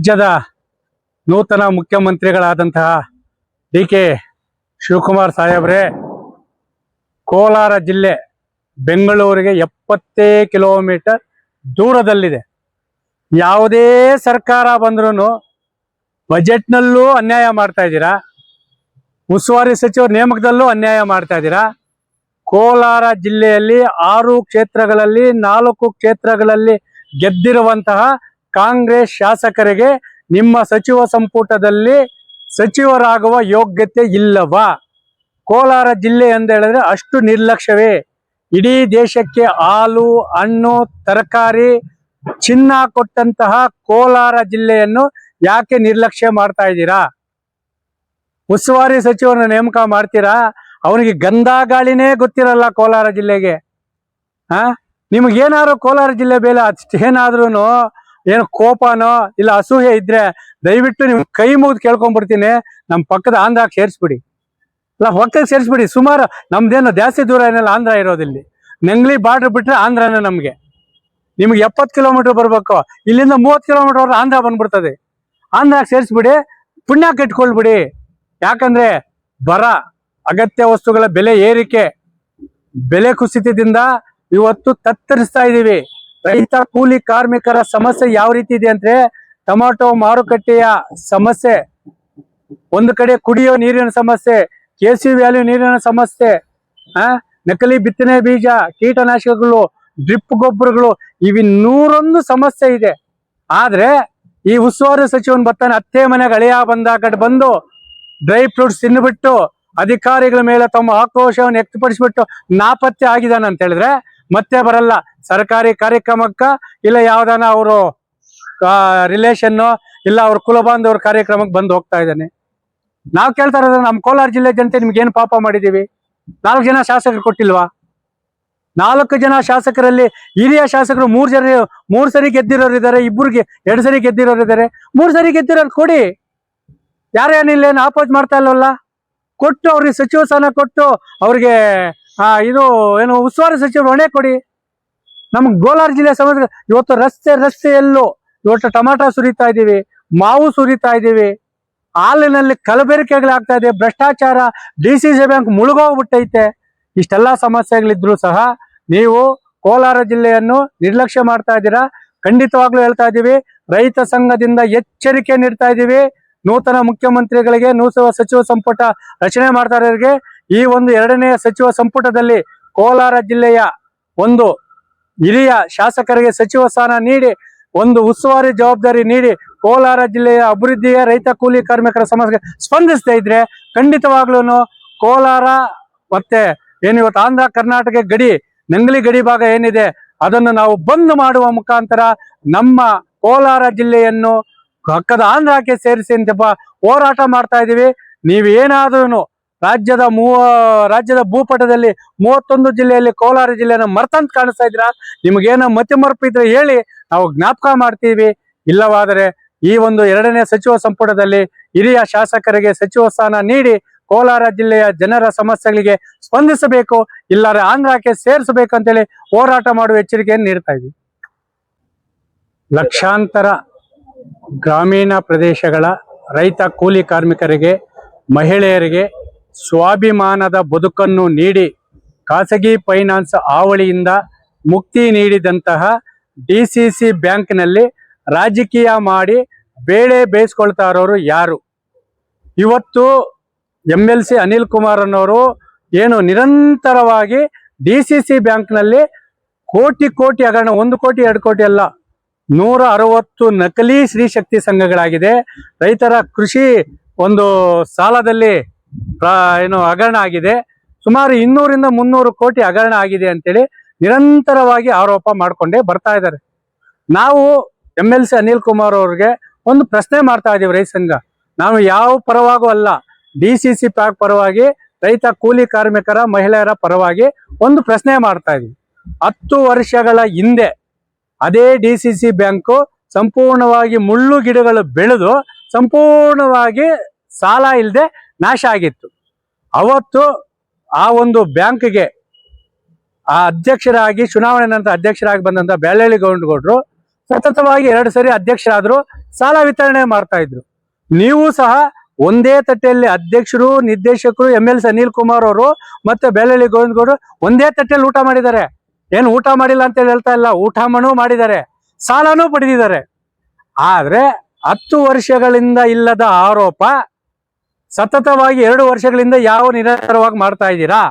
ರಾಜ್ಯದ ನೂತನ ಮುಖ್ಯಮಂತ್ರಿಗಳಾದಂತಹ ಡಿ.ಕೆ. ಶಿವಕುಮಾರ್ ಸಾಹೇಬ್ರೆ, ಕೋಲಾರ ಜಿಲ್ಲೆ ಬೆಂಗಳೂರಿಗೆ 70 ಕಿಲೋಮೀಟರ್ ದೂರದಲ್ಲಿದೆ. ಯಾವುದೇ ಸರ್ಕಾರ ಬಂದ್ರೂ ಬಜೆಟ್ನಲ್ಲೂ ಅನ್ಯಾಯ ಮಾಡ್ತಾ ಇದ್ದೀರಾ, ಉಸ್ತುವಾರಿ ಸಚಿವರ ನೇಮಕದಲ್ಲೂ ಅನ್ಯಾಯ ಮಾಡ್ತಾ ಇದ್ದೀರಾ. ಕೋಲಾರ ಜಿಲ್ಲೆಯಲ್ಲಿ 6 ಕ್ಷೇತ್ರಗಳಲ್ಲಿ 4 ಕ್ಷೇತ್ರಗಳಲ್ಲಿ ಗೆದ್ದಿರುವಂತಹ ಕಾಂಗ್ರೆಸ್ ಶಾಸಕರಿಗೆ ನಿಮ್ಮ ಸಚಿವ ಸಂಪುಟದಲ್ಲಿ ಸಚಿವರಾಗುವ ಯೋಗ್ಯತೆ ಇಲ್ಲವಾ? ಕೋಲಾರ ಜಿಲ್ಲೆ ಅಂತ ಹೇಳಿದ್ರೆ ಅಷ್ಟು ನಿರ್ಲಕ್ಷ್ಯವೇ? ಇಡೀ ದೇಶಕ್ಕೆ ಹಾಲು, ಹಣ್ಣು, ತರಕಾರಿ, ಚಿನ್ನ ಕೊಟ್ಟಂತಹ ಕೋಲಾರ ಜಿಲ್ಲೆಯನ್ನು ಯಾಕೆ ನಿರ್ಲಕ್ಷ್ಯ ಮಾಡ್ತಾ ಇದ್ದೀರಾ? ಉಸ್ತುವಾರಿ ಸಚಿವರನ್ನ ನೇಮಕ ಮಾಡ್ತೀರಾ, ಅವನಿಗೆ ಗಂಧ ಗಾಳಿನೇ ಗೊತ್ತಿರಲ್ಲ ಕೋಲಾರ ಜಿಲ್ಲೆಗೆ. ನಿಮಗೇನಾದ್ರು ಕೋಲಾರ ಜಿಲ್ಲೆ ಬೇಲೆ ಅಷ್ಟೇನಾದ್ರೂ ಏನು ಕೋಪನೋ ಇಲ್ಲ ಅಸೂಹೆ ಇದ್ರೆ ದಯವಿಟ್ಟು ನೀವು ಕೈ ಮುಗಿದು ಕೇಳ್ಕೊಂಡ್ಬಿಡ್ತೀನಿ, ನಮ್ಮ ಪಕ್ಕದ ಆಂಧ್ರಕ್ಕೆ ಸೇರಿಸ್ಬಿಡಿ. ಇಲ್ಲ ಪಕ್ಕಕ್ಕೆ ಸೇರಿಸ್ಬಿಡಿ. ಸುಮಾರು ನಮ್ದೇನು ಜಾಸ್ತಿ ದೂರ ಏನಿಲ್ಲ, ಆಂಧ್ರ ಇರೋದಿಲ್ಲಿ. ನೆಂಗ್ಲಿ ಬಾರ್ಡ್ರ್ ಬಿಟ್ರೆ ಆಂಧ್ರನೇ ನಮಗೆ. ನಿಮ್ಗೆ 70 ಕಿಲೋಮೀಟರ್ ಬರ್ಬೇಕು, ಇಲ್ಲಿಂದ 30 ಕಿಲೋಮೀಟರ್ ಆಂಧ್ರ ಬಂದ್ಬಿಡ್ತದೆ. ಆಂಧ್ರಕ್ಕೆ ಸೇರಿಸ್ಬಿಡಿ, ಪುಣ್ಯಕ್ಕೆ ಇಟ್ಕೊಳ್ಬಿಡಿ. ಯಾಕಂದ್ರೆ ಬರ, ಅಗತ್ಯ ವಸ್ತುಗಳ ಬೆಲೆ ಏರಿಕೆ, ಬೆಲೆ ಕುಸಿತದಿಂದ ಇವತ್ತು ತತ್ತರಿಸ್ತಾ ಇದ್ದೀವಿ. ರೈತ ಕೂಲಿ ಕಾರ್ಮಿಕರ ಸಮಸ್ಯೆ ಯಾವ ರೀತಿ ಇದೆ ಅಂದ್ರೆ, ಟೊಮಾಟೊ ಮಾರುಕಟ್ಟೆಯ ಸಮಸ್ಯೆ, ಒಂದು ಕಡೆ ಕುಡಿಯೋ ನೀರಿನ ಸಮಸ್ಯೆ, KC ವ್ಯಾಲ್ಯೂ ನೀರಿನ ಸಮಸ್ಯೆ, ನಕಲಿ ಬಿತ್ತನೆ ಬೀಜ, ಕೀಟನಾಶಕಗಳು, ಡ್ರಿಪ್ ಗೊಬ್ಬರಗಳು, ಇವಿ 101 ಸಮಸ್ಯೆ ಇದೆ. ಆದ್ರೆ ಈ ಉಸ್ತುವಾರಿ ಸಚಿವನ್ ಬರ್ತಾನೆ, ಅತ್ತೆ ಮನೆಗೆ ಅಳಿಯ ಬಂದಾಗ ಬಂದು ಡ್ರೈ ಫ್ರೂಟ್ಸ್ ತಿನ್ನುಬಿಟ್ಟು ಅಧಿಕಾರಿಗಳ ಮೇಲೆ ತಮ್ಮ ಆಕ್ರೋಶವನ್ನು ವ್ಯಕ್ತಪಡಿಸ್ಬಿಟ್ಟು ನಾಪತ್ತೆ ಆಗಿದ್ದಾನೆ ಅಂತ ಹೇಳಿದ್ರೆ ಮತ್ತೆ ಬರಲ್ಲ. ಸರ್ಕಾರಿ ಕಾರ್ಯಕ್ರಮಕ್ಕ ಇಲ್ಲ ಯಾವ್ದಾನ ಅವರು ರಿಲೇಷನ್ನು ಇಲ್ಲ ಅವ್ರ ಕುಲಬಾಂಧವ್ರ ಕಾರ್ಯಕ್ರಮಕ್ಕೆ ಬಂದು ಹೋಗ್ತಾ ಇದ್ದಾನೆ. ನಾವು ಕೇಳ್ತಾ ಇರೋದು, ನಮ್ಮ ಕೋಲಾರ ಜಿಲ್ಲೆ ಜನತೆ ನಿಮ್ಗೆ ಏನು ಪಾಪ ಮಾಡಿದೀವಿ? 4 ಜನ ಶಾಸಕರು ಕೊಟ್ಟಿಲ್ವಾ? 4 ಜನ ಶಾಸಕರಲ್ಲಿ ಹಿರಿಯ ಶಾಸಕರು 3 ಸರಿ ಗೆದ್ದಿರೋರು ಇದ್ದಾರೆ, ಇಬ್ಬರಿಗೆ 2 ಸರಿ ಗೆದ್ದಿರೋರು ಇದ್ದಾರೆ. 3 ಸರಿ ಗೆದ್ದಿರೋರು ಕೊಡಿ, ಯಾರೇನಿಲ್ಲೇನು ಆಪೋಸ್ ಮಾಡ್ತಾ ಇಲ್ವಲ್ಲ. ಕೊಟ್ಟು ಅವ್ರಿಗೆ ಸಚಿವ ಸ್ಥಾನ ಕೊಟ್ಟು ಅವ್ರಿಗೆ ಇದು ಏನು ಉಸ್ತುವಾರಿ ಸಚಿವರು ಹೊಣೆ ಕೊಡಿ. ನಮ್ಗೆ ಕೋಲಾರ ಜಿಲ್ಲೆ ಸಮಸ್ಯೆ ಇವತ್ತು ರಸ್ತೆಯಲ್ಲೂ ಇವತ್ತು ಟೊಮಾಟೊ ಸುರಿತಾ ಇದ್ದೀವಿ, ಮಾವು ಸುರಿತಾ ಇದ್ದೀವಿ, ಹಾಲಿನಲ್ಲಿ ಕಲಬೆರಕೆಗಳಾಗ್ತಾ ಇದೆ, ಭ್ರಷ್ಟಾಚಾರ, DCC ಬ್ಯಾಂಕ್ ಮುಳುಗೋಗ್ಬಿಟ್ಟೈತೆ. ಇಷ್ಟೆಲ್ಲ ಸಮಸ್ಯೆಗಳಿದ್ರು ಸಹ ನೀವು ಕೋಲಾರ ಜಿಲ್ಲೆಯನ್ನು ನಿರ್ಲಕ್ಷ್ಯ ಮಾಡ್ತಾ ಇದ್ದೀರಾ. ಖಂಡಿತವಾಗ್ಲೂ ಹೇಳ್ತಾ ಇದ್ದೀವಿ, ರೈತ ಸಂಘದಿಂದ ಎಚ್ಚರಿಕೆ ನೀಡ್ತಾ ಇದ್ದೀವಿ. ನೂತನ ಮುಖ್ಯಮಂತ್ರಿಗಳಿಗೆ, ನೂತನ ಸಚಿವ ಸಂಪುಟ ರಚನೆ ಮಾಡ್ತಾ ಇರೋರಿಗೆ ಈ ಒಂದು 2ನೇ ಸಚಿವ ಸಂಪುಟದಲ್ಲಿ ಕೋಲಾರ ಜಿಲ್ಲೆಯ ಒಂದು ಹಿರಿಯ ಶಾಸಕರಿಗೆ ಸಚಿವ ಸ್ಥಾನ ನೀಡಿ, ಒಂದು ಉಸ್ತುವಾರಿ ಜವಾಬ್ದಾರಿ ನೀಡಿ ಕೋಲಾರ ಜಿಲ್ಲೆಯ ಅಭಿವೃದ್ಧಿಯ, ರೈತ ಕೂಲಿ ಕಾರ್ಮಿಕರ ಸಮಸ್ಯೆಗೆ ಸ್ಪಂದಿಸ್ತಾ ಇದ್ರೆ ಖಂಡಿತವಾಗ್ಲೂ ಕೋಲಾರ ಮತ್ತೆ ಏನು ಇವತ್ತು ಆಂಧ್ರ ಕರ್ನಾಟಕ ಗಡಿ, ನಂಗ್ಲಿ ಗಡಿ ಭಾಗ ಏನಿದೆ ಅದನ್ನು ನಾವು ಬಂದ್ ಮಾಡುವ ಮುಖಾಂತರ ನಮ್ಮ ಕೋಲಾರ ಜಿಲ್ಲೆಯನ್ನು ಹಕ್ಕದ ಆಂಧ್ರಕ್ಕೆ ಸೇರಿಸಿ ಅಂತ ಹೋರಾಟ ಮಾಡ್ತಾ ಇದೀವಿ. ನೀವೇನಾದ್ರೂ ರಾಜ್ಯದ ಭೂಪಟದಲ್ಲಿ 31 ಜಿಲ್ಲೆಯಲ್ಲಿ ಕೋಲಾರ ಜಿಲ್ಲೆಯನ್ನು ಮರ್ತಂತ ಕಾಣಿಸ್ತಾ ಇದ್ದೀರಾ? ನಿಮಗೇನೋ ಮತಿಮರುಪು ಇದ್ರೆ ಹೇಳಿ, ನಾವು ಜ್ಞಾಪಕ ಮಾಡ್ತೀವಿ. ಇಲ್ಲವಾದರೆ ಈ ಒಂದು 2ನೇ ಸಚಿವ ಸಂಪುಟದಲ್ಲಿ ಹಿರಿಯ ಶಾಸಕರಿಗೆ ಸಚಿವ ಸ್ಥಾನ ನೀಡಿ ಕೋಲಾರ ಜಿಲ್ಲೆಯ ಜನರ ಸಮಸ್ಯೆಗಳಿಗೆ ಸ್ಪಂದಿಸಬೇಕು, ಇಲ್ಲಾರೆ ಆಂಧ್ರಕ್ಕೆ ಸೇರಿಸಬೇಕಂತೇಳಿ ಹೋರಾಟ ಮಾಡುವ ಎಚ್ಚರಿಕೆಯನ್ನು ನೀಡ್ತಾ ಇದ್ದೀವಿ. ಲಕ್ಷಾಂತರ ಗ್ರಾಮೀಣ ಪ್ರದೇಶಗಳ ರೈತ ಕೂಲಿ ಕಾರ್ಮಿಕರಿಗೆ, ಮಹಿಳೆಯರಿಗೆ ಸ್ವಾಭಿಮಾನದ ಬದುಕನ್ನು ನೀಡಿ ಖಾಸಗಿ ಫೈನಾನ್ಸ್ ಹಾವಳಿಯಿಂದ ಮುಕ್ತಿ ನೀಡಿದಂತಹ DCC ಬ್ಯಾಂಕ್ನಲ್ಲಿ ರಾಜಕೀಯ ಮಾಡಿ ಬೇಳೆ ಬೇಯಿಸ್ಕೊಳ್ತಾ ಇರೋರು ಯಾರು? ಇವತ್ತು MLC ಅನಿಲ್ ಕುಮಾರ್ ಅನ್ನೋರು ಏನು ನಿರಂತರವಾಗಿ DCC ಬ್ಯಾಂಕ್ನಲ್ಲಿ ಕೋಟಿ ಹಗರಣ, 1 ಕೋಟಿ 2 ಕೋಟಿ ಅಲ್ಲ, 160 ನಕಲಿ ಸ್ತ್ರೀಶಕ್ತಿ ಸಂಘಗಳಾಗಿದೆ. ರೈತರ ಕೃಷಿ ಒಂದು ಸಾಲದಲ್ಲಿ ಏನು ಹಗರಣ ಆಗಿದೆ. ಸುಮಾರು 200ರಿಂದ 300 ಕೋಟಿ ಹಗರಣ ಆಗಿದೆ ಅಂತೇಳಿ ನಿರಂತರವಾಗಿ ಆರೋಪ ಮಾಡ್ಕೊಂಡೇ ಬರ್ತಾ ಇದ್ದಾರೆ. ನಾವು MLC ಅನಿಲ್ ಕುಮಾರ್ ಅವ್ರಿಗೆ ಒಂದು ಪ್ರಶ್ನೆ ಮಾಡ್ತಾ ಇದೀವಿ. ರೈತ ಸಂಘ ನಾವು ಯಾವ ಪರವಾಗೂ ಅಲ್ಲ, DCC ಪ್ಯಾಕ್ ಪರವಾಗಿ, ರೈತ ಕೂಲಿ ಕಾರ್ಮಿಕರ, ಮಹಿಳೆಯರ ಪರವಾಗಿ ಒಂದು ಪ್ರಶ್ನೆ ಮಾಡ್ತಾ ಇದೀವಿ. 10 ವರ್ಷಗಳ ಹಿಂದೆ ಅದೇ DCC ಬ್ಯಾಂಕು ಸಂಪೂರ್ಣವಾಗಿ ಮುಳ್ಳು ಗಿಡಗಳು ಬೆಳೆದು ಸಂಪೂರ್ಣವಾಗಿ ಸಾಲ ಇಲ್ಲದೆ ನಾಶ ಆಗಿತ್ತು. ಅವತ್ತು ಆ ಒಂದು ಬ್ಯಾಂಕ್ಗೆ ಆ ಅಧ್ಯಕ್ಷರಾಗಿ, ಚುನಾವಣೆ ನಂತರ ಅಧ್ಯಕ್ಷರಾಗಿ ಬಂದಂತ ಬ್ಯಾಲಳ್ಳಿ ಗೌಡರು ಸತತವಾಗಿ 2 ಸರಿ ಅಧ್ಯಕ್ಷರಾದ್ರು, ಸಾಲ ವಿತರಣೆ ಮಾಡ್ತಾ ಇದ್ರು. ನೀವು ಸಹ ಒಂದೇ ತಟ್ಟೆಯಲ್ಲಿ ಅಧ್ಯಕ್ಷರು, ನಿರ್ದೇಶಕರು, MLC ಅನಿಲ್ ಕುಮಾರ್ ಅವರು ಮತ್ತೆ ಬೆಳ್ಳಳ್ಳಿ ಗೋವಿಂದಗೌಡರು ಒಂದೇ ತಟ್ಟೆಯಲ್ಲಿ ಊಟ ಮಾಡಿದ್ದಾರೆ. ಏನು ಊಟ ಮಾಡಿಲ್ಲ ಅಂತ ಹೇಳ್ತಾ ಇಲ್ಲ, ಊಟ ಮಾಡಿದ್ದಾರೆ, ಸಾಲನೂ ಪಡೆದಿದ್ದಾರೆ. ಆದ್ರೆ 10 ವರ್ಷಗಳಿಂದ ಇಲ್ಲದ ಆರೋಪ ಸತತವಾಗಿ 2 ವರ್ಷಗಳಿಂದ ಯಾವ ನಿರಂತರವಾಗಿ ಮಾಡ್ತಾ ಇದ್ದೀರಾ?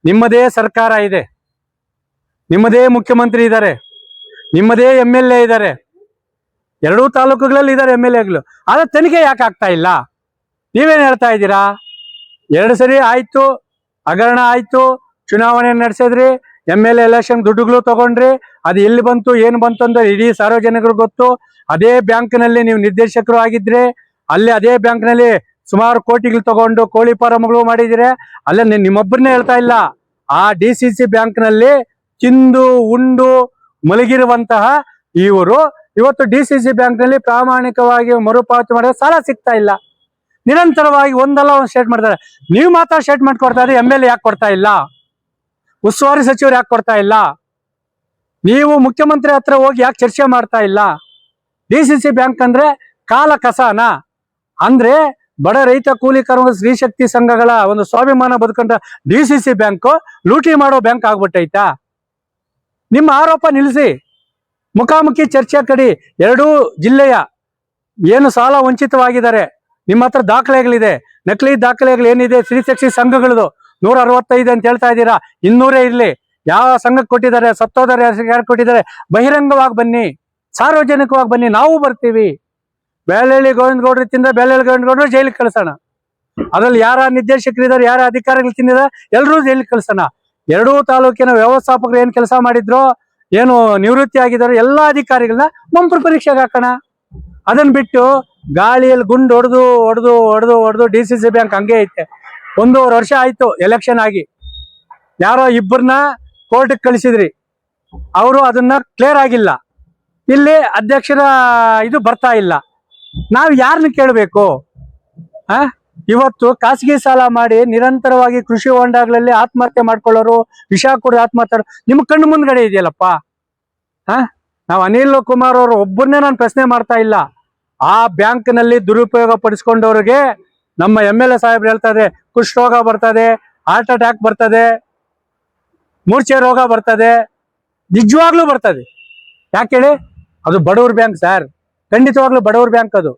ನಿಮ್ಮದೇ ಸರ್ಕಾರ ಇದೆ, ನಿಮ್ಮದೇ ಮುಖ್ಯಮಂತ್ರಿ ಇದ್ದಾರೆ, ನಿಮ್ಮದೇ MLA ಇದ್ದಾರೆ, 2 ತಾಲೂಕುಗಳಲ್ಲಿ ಇದ್ದಾರೆ MLAಗಳು. ಆದ್ರೆ ತನಿಖೆ ಯಾಕೆ ಆಗ್ತಾ ಇಲ್ಲ? ನೀವೇನ್ ಹೇಳ್ತಾ ಇದ್ದೀರಾ? 2 ಸರಿ ಆಯ್ತು, ಹಗರಣ ಆಯ್ತು, ಚುನಾವಣೆ ನಡೆಸಿದ್ರಿ, MLA ಎಲೆಕ್ಷನ್ ದುಡ್ಡುಗಳು ತಗೊಂಡ್ರಿ, ಅದು ಎಲ್ಲಿ ಬಂತು ಏನು ಬಂತು ಅಂತ ಇಡೀ ಸಾರ್ವಜನಿಕರು ಗೊತ್ತು. ಅದೇ ಬ್ಯಾಂಕ್ನಲ್ಲಿ ನೀವು ನಿರ್ದೇಶಕರು ಆಗಿದ್ರೆ, ಅಲ್ಲಿ ಅದೇ ಬ್ಯಾಂಕ್ನಲ್ಲಿ ಸುಮಾರು ಕೋಟಿಗಳು ತಗೊಂಡು ಕೋಳಿ ಫಾರಮ್ಗಳು ಮಾಡಿದಿರೆ. ಅಲ್ಲೇ ನಿಮ್ಮೊಬ್ಬರನ್ನೇ ಹೇಳ್ತಾ ಇಲ್ಲ, ಆ DCC ಬ್ಯಾಂಕ್ನಲ್ಲಿ ತಿಂದು ಉಂಡು ಮಲಗಿರುವಂತಹ ಇವರು ಇವತ್ತು DCC ಬ್ಯಾಂಕ್ನಲ್ಲಿ ಪ್ರಾಮಾಣಿಕವಾಗಿ ಮರುಪಾವತಿ ಮಾಡಿದ್ರೆ ಸಾಲ ಸಿಗ್ತಾ ಇಲ್ಲ. ನಿರಂತರವಾಗಿ ಒಂದಲ್ಲ ಒಂದು ಸ್ಟೇಟ್ ಮಾಡ್ತಾರೆ. ನೀವು ಮಾತ್ರ ಸ್ಟೇಟ್ಮೆಂಟ್ ಕೊಡ್ತಾ ಇದ್ರೆ MLA ಯಾಕೆ ಕೊಡ್ತಾ ಇಲ್ಲ? ಉಸ್ತುವಾರಿ ಸಚಿವರು ಯಾಕೆ ಕೊಡ್ತಾ ಇಲ್ಲ? ನೀವು ಮುಖ್ಯಮಂತ್ರಿ ಹತ್ರ ಹೋಗಿ ಯಾಕೆ ಚರ್ಚೆ ಮಾಡ್ತಾ ಇಲ್ಲ? DCC ಬ್ಯಾಂಕ್ ಅಂದ್ರೆ ಕಾಲ ಕಸಾನ ಅಂದ್ರೆ ಬಡ ರೈತ ಕೂಲಿ ಕಾರ್ಮಿಕ ಸ್ತ್ರೀಶಕ್ತಿ ಸಂಘಗಳ ಒಂದು ಸ್ವಾಭಿಮಾನ ಬದುಕಂತ DCC ಬ್ಯಾಂಕ್ ಲೂಟಿ ಮಾಡೋ ಬ್ಯಾಂಕ್ ಆಗ್ಬಿಟ್ಟೈತಾ? ನಿಮ್ಮ ಆರೋಪ ನಿಲ್ಲಿಸಿ, ಮುಖಾಮುಖಿ ಚರ್ಚೆ ಕಡಿ. 2 ಜಿಲ್ಲೆಯ ಏನು ಸಾಲ ವಂಚಿತವಾಗಿದ್ದಾರೆ, ನಿಮ್ಮ ಹತ್ರ ದಾಖಲೆಗಳಿದೆ, ನಕಲಿ ದಾಖಲೆಗಳು ಏನಿದೆ ಸ್ತ್ರೀಶಕ್ತಿ ಸಂಘಗಳದು 165 ಅಂತ ಹೇಳ್ತಾ ಇದ್ದೀರಾ. 200 ಇರ್ಲಿ, ಯಾವ ಸಂಘಕ್ಕೆ ಕೊಟ್ಟಿದ್ದಾರೆ, ಸತ್ತೋದರೆ ಯಾರು ಕೊಟ್ಟಿದ್ದಾರೆ, ಬಹಿರಂಗವಾಗಿ ಬನ್ನಿ, ಸಾರ್ವಜನಿಕವಾಗಿ ಬನ್ನಿ, ನಾವು ಬರ್ತೀವಿ. ಬೆಳ್ಳಳ್ಳಿ ಗೋವಿಂದಗೌಡರು ತಿಂದ ಬೆಳ್ಳಳ್ಳಿ ಗೋವಿಂದಗೌಡರು ಜೈಲಿಗೆ ಕಳ್ಸೋಣ. ಅದ್ರಲ್ಲಿ ಯಾರ ನಿರ್ದೇಶಕರಿದ್ದಾರೆ, ಯಾರ ಅಧಿಕಾರಿಗಳು ತಿಂದಿದ್ದಾರೆ, ಎಲ್ಲರೂ ಜೈಲಿಗೆ ಕಳ್ಸೋಣ. 2 ತಾಲೂಕಿನ ವ್ಯವಸ್ಥಾಪಕರು ಏನ್ ಕೆಲಸ ಮಾಡಿದ್ರು, ಏನು ನಿವೃತ್ತಿ ಆಗಿದ್ದಾರೆ, ಎಲ್ಲಾ ಅಧಿಕಾರಿಗಳನ್ನ ಮಂಪ್ರ ಪರೀಕ್ಷೆಗೆ ಹಾಕೋಣ. ಅದನ್ನ ಬಿಟ್ಟು ಗಾಳಿಯಲ್ಲಿ ಗುಂಡು ಹೊಡೆದು DCC ಬ್ಯಾಂಕ್ ಹಂಗೆ ಐತೆ. 1.5 ವರ್ಷ ಆಯ್ತು ಎಲೆಕ್ಷನ್ ಆಗಿ, ಯಾರೋ ಇಬ್ಬರನ್ನ ಕೋರ್ಟ್ಗೆ ಕಳಿಸಿದ್ರಿ, ಅವರು ಅದನ್ನ ಕ್ಲಿಯರ್ ಆಗಿಲ್ಲ. ಇಲ್ಲಿ ಅಧ್ಯಕ್ಷರ ಇದು ಬರ್ತಾ ಇಲ್ಲ. ನಾವು ಯಾರನ್ನ ಕೇಳಬೇಕು? ಇವತ್ತು ಖಾಸಗಿ ಸಾಲ ಮಾಡಿ ನಿರಂತರವಾಗಿ ಕೃಷಿ ಹೊಂಡಗಳಲ್ಲಿ ಆತ್ಮಹತ್ಯೆ ಮಾಡ್ಕೊಳ್ಳೋರು, ವಿಷ ಕುಡಿ ಆತ್ಮಹತ್ಯೆ ನಿಮ್ಮ ಕಣ್ಣು ಮುಂದ್ಗಡೆ ಇದೆಯಲ್ಲಪ್ಪ. ನಾವು ಅನಿಲ್ ಕುಮಾರ್ ಅವರು ಒಬ್ಬರನ್ನೇ ನಾನು ಪ್ರಶ್ನೆ ಮಾಡ್ತಾ ಇಲ್ಲ. ಆ ಬ್ಯಾಂಕ್ ನಲ್ಲಿ ದುರುಪಯೋಗ ಪಡಿಸ್ಕೊಂಡವ್ರಿಗೆ ನಮ್ಮ MLA ಸಾಹೇಬ್ರು ಹೇಳ್ತಾ ಇದ್ರೆ ಕುಷ್ಠರೋಗ ಬರ್ತದೆ, ಹಾರ್ಟ್ ಅಟ್ಯಾಕ್ ಬರ್ತದೆ, ಮೂರ್ಛೆ ರೋಗ ಬರ್ತದೆ, ನಿಜವಾಗ್ಲೂ ಬರ್ತದೆ. ಯಾಕೆ ಹೇಳಿ? ಅದು ಬಡವ್ರ ಬ್ಯಾಂಕ್ ಸರ್, ಖಂಡಿತವಾಗ್ಲೂ ಬಡವ್ರ ಬ್ಯಾಂಕ್ ಅದು.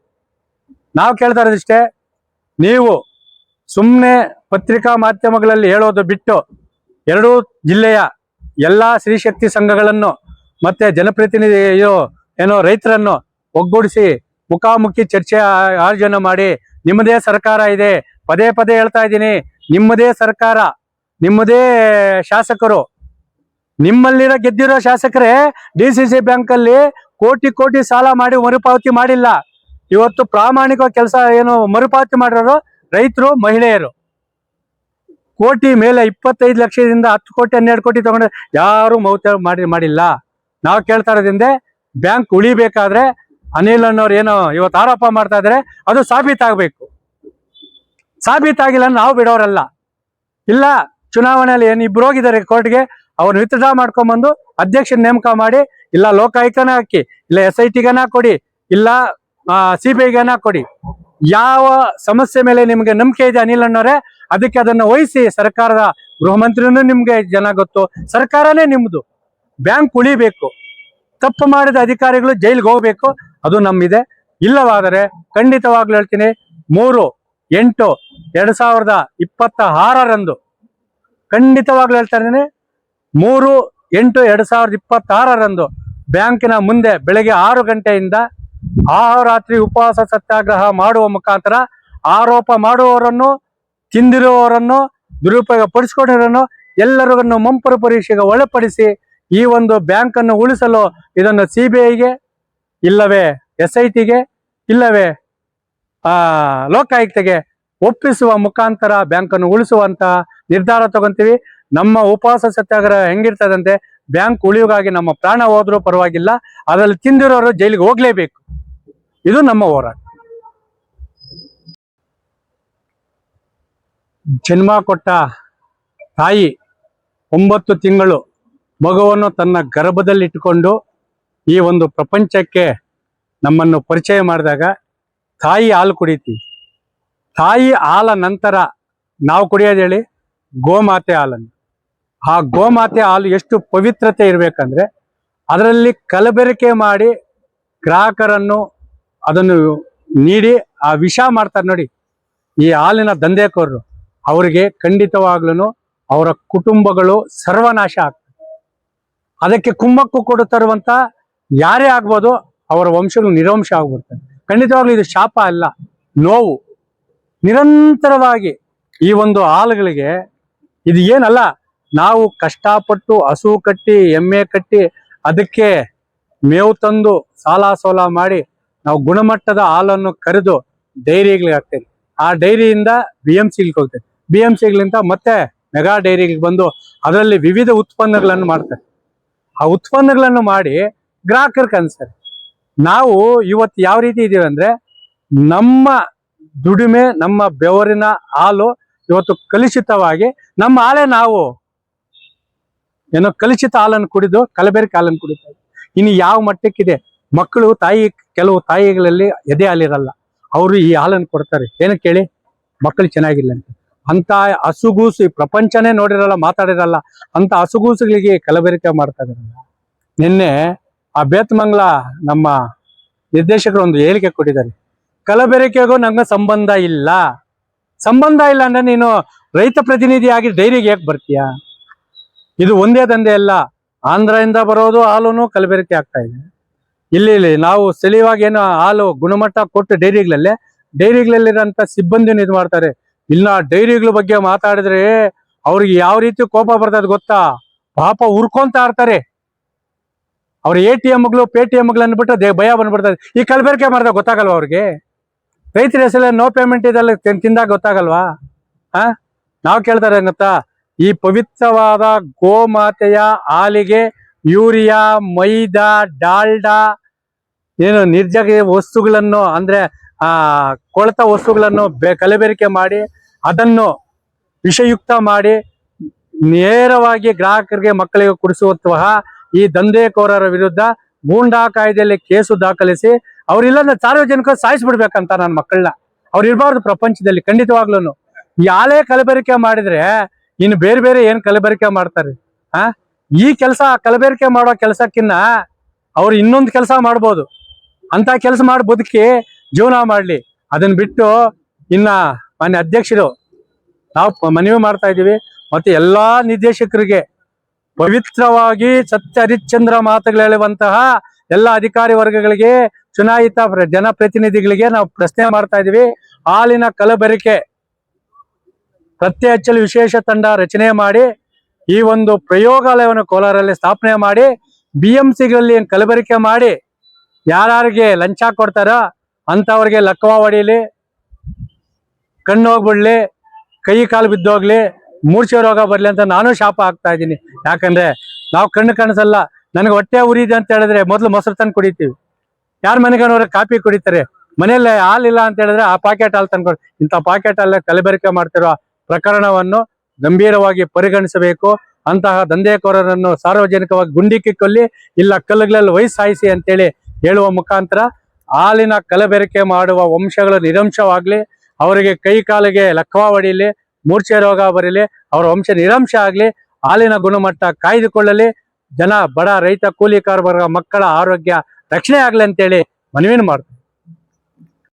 ನಾವು ಕೇಳ್ತಾ ಇರೋದಿಷ್ಟೇ, ನೀವು ಸುಮ್ಮನೆ ಪತ್ರಿಕಾ ಮಾಧ್ಯಮಗಳಲ್ಲಿ ಹೇಳೋದು ಬಿಟ್ಟು 2 ಜಿಲ್ಲೆಯ ಎಲ್ಲಾ ಸ್ತ್ರೀಶಕ್ತಿ ಸಂಘಗಳನ್ನು ಮತ್ತೆ ಜನಪ್ರತಿನಿಧಿ ಏನೋ ರೈತರನ್ನು ಒಗ್ಗೂಡಿಸಿ ಮುಖಾಮುಖಿ ಚರ್ಚೆ ಆಯೋಜನೆ ಮಾಡಿ. ನಿಮ್ಮದೇ ಸರ್ಕಾರ ಇದೆ, ಪದೇ ಪದೇ ಹೇಳ್ತಾ ಇದ್ದೀನಿ, ನಿಮ್ಮದೇ ಸರ್ಕಾರ, ನಿಮ್ಮದೇ ಶಾಸಕರು, ನಿಮ್ಮಲ್ಲಿರೋ ಗೆದ್ದಿರೋ ಶಾಸಕರೇ DCC ಬ್ಯಾಂಕ್ ಅಲ್ಲಿ ಕೋಟಿ ಸಾಲ ಮಾಡಿ ಮರುಪಾವತಿ ಮಾಡಿಲ್ಲ. ಇವತ್ತು ಪ್ರಾಮಾಣಿಕ ಕೆಲಸ ಏನು ಮರುಪಾವತಿ ಮಾಡಿರೋರು ರೈತರು, ಮಹಿಳೆಯರು. ಕೋಟಿ ಮೇಲೆ 25 ಲಕ್ಷದಿಂದ 10 ಕೋಟಿ 12 ಕೋಟಿ ತಗೊಂಡ್ರೆ ಯಾರು ಮಾಡಿಲ್ಲ. ನಾವು ಕೇಳ್ತಾ ಇರೋದ್ರಿಂದ ಬ್ಯಾಂಕ್ ಉಳಿಬೇಕಾದ್ರೆ ಅನಿಲ್ ಅನ್ನೋರು ಏನೋ ಇವತ್ತು ಆರೋಪ ಮಾಡ್ತಾ ಇದಾರೆ, ಅದು ಸಾಬೀತಾಗಬೇಕು. ಸಾಬೀತಾಗಿಲ್ಲ ನಾವು ಬಿಡೋರಲ್ಲ. ಇಲ್ಲ, ಚುನಾವಣೆಯಲ್ಲಿ ಏನು ಇಬ್ರು ಹೋಗಿದ್ದಾರೆ ಕೋರ್ಟ್ಗೆ, ಅವ್ರನ್ನ ವಿತ್ಡ್ರಾ ಮಾಡ್ಕೊಂಡ್ಬಂದು ಅಧ್ಯಕ್ಷರ ನೇಮಕ ಮಾಡಿ, ಇಲ್ಲ ಲೋಕಾಯುಕ್ತನ ಹಾಕಿ, ಇಲ್ಲ SITಗನ ಕೊಡಿ, ಇಲ್ಲ CBIಗನ ಕೊಡಿ. ಯಾವ ಸಮಸ್ಯೆ ಮೇಲೆ ನಿಮ್ಗೆ ನಂಬಿಕೆ ಇದೆ ಅನಿಲ್ ಅನ್ನೋರೆ, ಅದಕ್ಕೆ ಅದನ್ನ ವಹಿಸಿ. ಸರ್ಕಾರದ ಗೃಹ ಮಂತ್ರಿನೂ ನಿಮ್ಗೆ ಜನ ಗೊತ್ತು, ಸರ್ಕಾರನೇ ನಿಮ್ದು. ಬ್ಯಾಂಕ್ ಉಳಿಬೇಕು, ತಪ್ಪು ಮಾಡಿದ ಅಧಿಕಾರಿಗಳು ಜೈಲಿಗೆ ಹೋಗ್ಬೇಕು, ಅದು ನಮ್ಮಿದೆ. ಇಲ್ಲವಾದರೆ ಖಂಡಿತವಾಗ್ಲೂ ಹೇಳ್ತೀನಿ, 3/8/2026 ಖಂಡಿತವಾಗ್ಲೂ ಹೇಳ್ತಾ ಇದ್ದೀನಿ, 3/8/2026 ಬ್ಯಾಂಕಿನ ಮುಂದೆ ಬೆಳಗ್ಗೆ 6 ಗಂಟೆಯಿಂದ ಆಹೋರಾತ್ರಿ ಉಪವಾಸ ಸತ್ಯಾಗ್ರಹ ಮಾಡುವ ಮುಖಾಂತರ ಆರೋಪ ಮಾಡುವವರನ್ನು, ತಿಂದಿರುವವರನ್ನು, ದುರುಪಯೋಗ ಪಡಿಸ್ಕೊಂಡಿರೋರನ್ನು ಎಲ್ಲರಿಗೂ ಮಂಪರು ಪರೀಕ್ಷೆಗೆ ಒಳಪಡಿಸಿ ಈ ಒಂದು ಬ್ಯಾಂಕ್ ಅನ್ನು ಉಳಿಸಲು ಇದನ್ನು CBIಗೆ, ಇಲ್ಲವೇ SITಗೆ, ಇಲ್ಲವೇ ಲೋಕಾಯುಕ್ತಗೆ ಒಪ್ಪಿಸುವ ಮುಖಾಂತರ ಬ್ಯಾಂಕ್ ಅನ್ನು ಉಳಿಸುವಂತ ನಿರ್ಧಾರ ತಗೊಂತೀವಿ. ನಮ್ಮ ಉಪವಾಸ ಸತ್ಯಾಗ್ರಹ ಹೆಂಗಿರ್ತದಂತೆ, ಬ್ಯಾಂಕ್ ಉಳಿಯುವಾಗಿ ನಮ್ಮ ಪ್ರಾಣ ಹೋದ್ರೂ ಪರವಾಗಿಲ್ಲ, ಅದರಲ್ಲಿ ತಿಂದಿರೋರು ಜೈಲಿಗೆ ಹೋಗ್ಲೇಬೇಕು. ಇದು ನಮ್ಮ ಹೋರಾಟ. ಜನ್ಮ ಕೊಟ್ಟ ತಾಯಿ 9 ತಿಂಗಳು ಮಗುವನ್ನು ತನ್ನ ಗರ್ಭದಲ್ಲಿ ಇಟ್ಟುಕೊಂಡು ಈ ಒಂದು ಪ್ರಪಂಚಕ್ಕೆ ನಮ್ಮನ್ನು ಪರಿಚಯ ಮಾಡಿದಾಗ ತಾಯಿ ಹಾಲು ಕುಡಿತೀವಿ. ತಾಯಿ ಹಾಲ ನಂತರ ನಾವು ಕುಡಿಯೋದು ಹೇಳಿ ಗೋಮಾತೆ ಹಾಲನ್ನು. ಆ ಗೋಮಾತೆ ಹಾಲು ಎಷ್ಟು ಪವಿತ್ರತೆ ಇರಬೇಕಂದ್ರೆ ಅದರಲ್ಲಿ ಕಲಬೆರಕೆ ಮಾಡಿ ಗ್ರಾಹಕರನ್ನು ಅದನ್ನು ನೀಡಿ ಆ ವಿಷ ಮಾಡ್ತಾರೆ ನೋಡಿ ಈ ಹಾಲಿನ ದಂಧೆಕೋರರು. ಅವರಿಗೆ ಖಂಡಿತವಾಗ್ಲೂ ಅವರ ಕುಟುಂಬಗಳು ಸರ್ವನಾಶ ಆಗ್ತದೆ. ಅದಕ್ಕೆ ಕುಮ್ಮಕ್ಕು ಕೊಡುತ್ತಿರುವಂತ ಯಾರೇ ಆಗ್ಬೋದು ಅವರ ವಂಶಗಳು ನಿರಂಶ ಆಗ್ಬಿಡ್ತಾರೆ. ಖಂಡಿತವಾಗ್ಲೂ ಇದು ಶಾಪ ಅಲ್ಲ, ನೋವು. ನಿರಂತರವಾಗಿ ಈ ಒಂದು ಹಾಲುಗಳಿಗೆ ಇದು ಏನಲ್ಲ, ನಾವು ಕಷ್ಟಪಟ್ಟು ಹಸು ಕಟ್ಟಿ ಎಮ್ಮೆ ಕಟ್ಟಿ ಅದಕ್ಕೆ ಮೇವು ತಂದು ಸಾಲ ಸೋಲ ಮಾಡಿ ನಾವು ಗುಣಮಟ್ಟದ ಹಾಲನ್ನು ಕರೆದು ಡೈರಿಗಳಿಗೆ ಹಾಕ್ತೇವೆ. ಆ ಡೈರಿಯಿಂದ BMCಗೆ ಹೋಗ್ತೇವೆ. BMCಗಳಿಂದ ಮತ್ತೆ ಮೆಗಾ ಡೈರಿಗೆ ಬಂದು ಅದರಲ್ಲಿ ವಿವಿಧ ಉತ್ಪನ್ನಗಳನ್ನು ಮಾಡ್ತಾರೆ. ಆ ಉತ್ಪನ್ನಗಳನ್ನು ಮಾಡಿ ಗ್ರಾಹಕರಿಗೆ ಅನ್ಸ್ತಾರೆ. ನಾವು ಇವತ್ತು ಯಾವ ರೀತಿ ಇದೀವಿ ಅಂದ್ರೆ ನಮ್ಮ ದುಡಿಮೆ, ನಮ್ಮ ಬೆವರಿನ ಹಾಲು ಇವತ್ತು ಕಲುಷಿತವಾಗಿ ನಮ್ಮ ಹಾಲೇ ನಾವು ಏನೋ ಕಲುಷಿತ ಹಾಲನ್ನು ಕುಡಿದು ಕಲಬೆರಕೆ ಹಾಲನ್ನು ಕುಡಿತಾರೆ. ಇನ್ನು ಯಾವ ಮಟ್ಟಕ್ಕಿದೆ ಮಕ್ಕಳು ಕೆಲವು ತಾಯಿಗಳಲ್ಲಿ ಎದೆ ಹಾಲಿರಲ್ಲ, ಅವರು ಈ ಹಾಲನ್ನು ಕೊಡ್ತಾರೆ. ಏನಕ್ಕೆ ಹೇಳಿ? ಮಕ್ಕಳು ಚೆನ್ನಾಗಿಲ್ಲ ಅಂತ. ಅಂತ ಹಸುಗೂಸು ಈ ಪ್ರಪಂಚನೇ ನೋಡಿರಲ್ಲ, ಮಾತಾಡಿರಲ್ಲ ಅಂತ ಹಸುಗೂಸುಗಳಿಗೆ ಕಲಬೆರಕೆ ಮಾಡ್ತಾ ಇದಾರಲ್ಲ. ನಿನ್ನೆ ಆ ಬೇತಮಂಗಲ ನಮ್ಮ ನಿರ್ದೇಶಕರು ಒಂದು ಹೇಳಿಕೆ ಕೊಟ್ಟಿದ್ದಾರೆ, ಕಲಬೆರಕೆಗೂ ನಂಗೆ ಸಂಬಂಧ ಇಲ್ಲ ಅಂದ್ರೆ ನೀನು ರೈತ ಪ್ರತಿನಿಧಿಯಾಗಿ ಡೈರಿಗೆ ಹೇಗೆ ಬರ್ತೀಯಾ? ಇದು ಒಂದೇ ದಂಧೆ ಅಲ್ಲ, ಆಂಧ್ರದಿಂದ ಬರೋದು ಹಾಲುನು ಕಲಬೆರಕೆ ಆಗ್ತಾ ಇದೆ. ಇಲ್ಲಿ ನಾವು ಸ್ಥಳೀಯವಾಗಿ ಏನು ಹಾಲು ಗುಣಮಟ್ಟ ಕೊಟ್ಟು ಡೈರಿಗಳಲ್ಲಿರೋಂಥ ಸಿಬ್ಬಂದಿನ ಇದು ಮಾಡ್ತಾರೆ. ಇಲ್ಲ ಡೈರಿಗಳ ಬಗ್ಗೆ ಮಾತಾಡಿದ್ರೆ ಅವ್ರಿಗೆ ಯಾವ ರೀತಿ ಕೋಪ ಬರ್ತದೆ ಗೊತ್ತಾ? ಪಾಪ ಉರ್ಕೊಂತ ಇರ್ತಾರೆ. ಅವ್ರ ATMಗಳು ಪೇಟಿಎಮ್ಗಳು ಅಂದ್ಬಿಟ್ಟು ಭಯ ಬಂದ್ಬಿಡ್ತದೆ. ಈ ಕಲಬೆರಕೆ ಮಾಡಿದಾಗ ಗೊತ್ತಾಗಲ್ವಾ ಅವ್ರಿಗೆ? ರೈತರ ಹೆಸರಲ್ಲಿ ನೋ ಪೇಮೆಂಟ್ ಇದೆಲ್ಲ ತಿಂದಾಗ ಗೊತ್ತಾಗಲ್ವಾ? ನಾವು ಕೇಳ್ತಾರೆ ಗೊತ್ತಾ, ಈ ಪವಿತ್ರವಾದ ಗೋಮಾತೆಯ ಹಾಲಿಗೆ ಯೂರಿಯಾ, ಮೈದಾ, ಡಾಲ್ಡಾ ಏನು ನಿರ್ಜಕ ವಸ್ತುಗಳನ್ನು ಅಂದ್ರೆ ಕೊಳೆತ ವಸ್ತುಗಳನ್ನು ಕಲಬೆರಕೆ ಮಾಡಿ ಅದನ್ನು ವಿಷಯುಕ್ತ ಮಾಡಿ ನೇರವಾಗಿ ಗ್ರಾಹಕರಿಗೆ ಮಕ್ಕಳಿಗೆ ಕುಡಿಸುವಂತಹ ಈ ದಂಧೆಕೋರರ ವಿರುದ್ಧ ಗೂಂಡಾ ಕಾಯ್ದೆಯಲ್ಲಿ ಕೇಸು ದಾಖಲಿಸಿ ಅವ್ರಿಲ್ಲ ಸಾರ್ವಜನಿಕರು ಸಾಯಿಸ್ಬಿಡ್ಬೇಕಂತ ನನ್ನ ಮಕ್ಕಳನ್ನ. ಅವ್ರು ಇರಬಾರ್ದು ಪ್ರಪಂಚದಲ್ಲಿ ಖಂಡಿತವಾಗ್ಲೂ. ಈ ಹಾಲೇ ಕಲಬೆರಕೆ ಮಾಡಿದ್ರೆ ಇನ್ನು ಬೇರೆ ಏನ್ ಕಲಬೆರಕೆ ಮಾಡ್ತಾರೆ? ಈ ಕೆಲಸ ಕಲಬೆರಕೆ ಮಾಡೋ ಕೆಲಸಕ್ಕಿನ್ನ ಅವ್ರು ಇನ್ನೊಂದು ಕೆಲಸ ಮಾಡ್ಬೋದು. ಅಂತ ಕೆಲಸ ಮಾಡಿ ಬದುಕಿ ಜೀವನ ಮಾಡ್ಲಿ. ಅದನ್ನ ಬಿಟ್ಟು ಇನ್ನ ಮಾನ್ಯ ಅಧ್ಯಕ್ಷರು ನಾವು ಮನವಿ ಮಾಡ್ತಾ ಇದೀವಿ, ಮತ್ತೆ ಎಲ್ಲಾ ನಿರ್ದೇಶಕರಿಗೆ ಪವಿತ್ರವಾಗಿ ಸತ್ಯ ಹರಿಶ್ಚಂದ್ರ ಮಾತುಗಳು ಹೇಳುವಂತಹ ಎಲ್ಲ ಅಧಿಕಾರಿ ವರ್ಗಗಳಿಗೆ, ಚುನಾಯಿತ ಜನಪ್ರತಿನಿಧಿಗಳಿಗೆ ನಾವು ಪ್ರಶ್ನೆ ಮಾಡ್ತಾ ಇದೀವಿ. ಹಾಲಿನ ಕಲಬೆರಕೆ ಪತ್ತೆ ಹಚ್ಚಲು ವಿಶೇಷ ತಂಡ ರಚನೆ ಮಾಡಿ ಈ ಒಂದು ಪ್ರಯೋಗಾಲಯವನ್ನು ಕೋಲಾರಲ್ಲಿ ಸ್ಥಾಪನೆ ಮಾಡಿ BMCಗಳಲ್ಲಿ ಏನ್ ಕಲಬೆರಕೆ ಮಾಡಿ ಯಾರಿಗೆ ಲಂಚ ಕೊಡ್ತಾರೋ ಅಂತವ್ರಿಗೆ ಲಕ್ವ ಹೊಡೀಲಿ, ಕಣ್ಣು ಹೋಗ್ಬಿಡ್ಲಿ, ಕೈ ಕಾಲು ಬಿದ್ದೋಗ್ಲಿ, ಮೂರ್ಛೆ ರೋಗ ಬರ್ಲಿ ಅಂತ ನಾನು ಶಾಪ ಆಗ್ತಾ ಇದ್ದೀನಿ. ಯಾಕಂದ್ರೆ ನಾವು ಕಣ್ಣು ಕಾಣಿಸಲ್ಲ, ನನಗೆ ಹೊಟ್ಟೆ ಉರಿದೆ ಅಂತ ಹೇಳಿದ್ರೆ ಮೊದಲು ಮೊಸರು ತಂದು ಕುಡಿತೀವಿ. ಯಾರ ಮನೆಗನವ್ರೆ ಕಾಫಿ ಕುಡಿತಾರೆ, ಮನೆಯಲ್ಲೇ ಹಾಲಿಲ್ಲ ಅಂತ ಹೇಳಿದ್ರೆ ಆ ಪಾಕೆಟ್ ಹಾಲು ತಂದ್ಕೊಂಡು ಇಂಥ ಪಾಕೆಟ್ ಹಾಲೇ ಕಲಬೆರಕೆ ಮಾಡ್ತಿರೋ ಪ್ರಕರಣವನ್ನು ಗಂಭೀರವಾಗಿ ಪರಿಗಣಿಸಬೇಕು. ಅಂತಹ ದಂಧೆಕೋರರನ್ನು ಸಾರ್ವಜನಿಕವಾಗಿ ಗುಂಡಿಕ್ಕಿ ಕೊಲ್ಲಿ, ಇಲ್ಲ ಕಲ್ಲುಗಳಲ್ಲಿ ವಯಸ್ಸಾಯಿಸಿ ಅಂತೇಳಿ ಹೇಳುವ ಮುಖಾಂತರ ಹಾಲಿನ ಕಲಬೆರಕೆ ಮಾಡುವ ವಂಶಗಳು ನಿರಂಶವಾಗ್ಲಿ, ಅವರಿಗೆ ಕೈ ಕಾಲಿಗೆ ಲಕ್ವ ಹೊಡೀಲಿ, ಮೂರ್ಛೆ ರೋಗ ಬರೀಲಿ, ಅವರ ವಂಶ ನಿರಂಶ ಆಗ್ಲಿ, ಹಾಲಿನ ಗುಣಮಟ್ಟ ಕಾಯ್ದುಕೊಳ್ಳಲಿ, ಬಡ ರೈತ ಕೂಲಿ ಕಾರ್ಮಿಕರ ಮಕ್ಕಳ ಆರೋಗ್ಯ ರಕ್ಷಣೆ ಆಗ್ಲಿ ಅಂತೇಳಿ ಮನವಿಯನ್ನು ಮಾಡ್ತಾರೆ.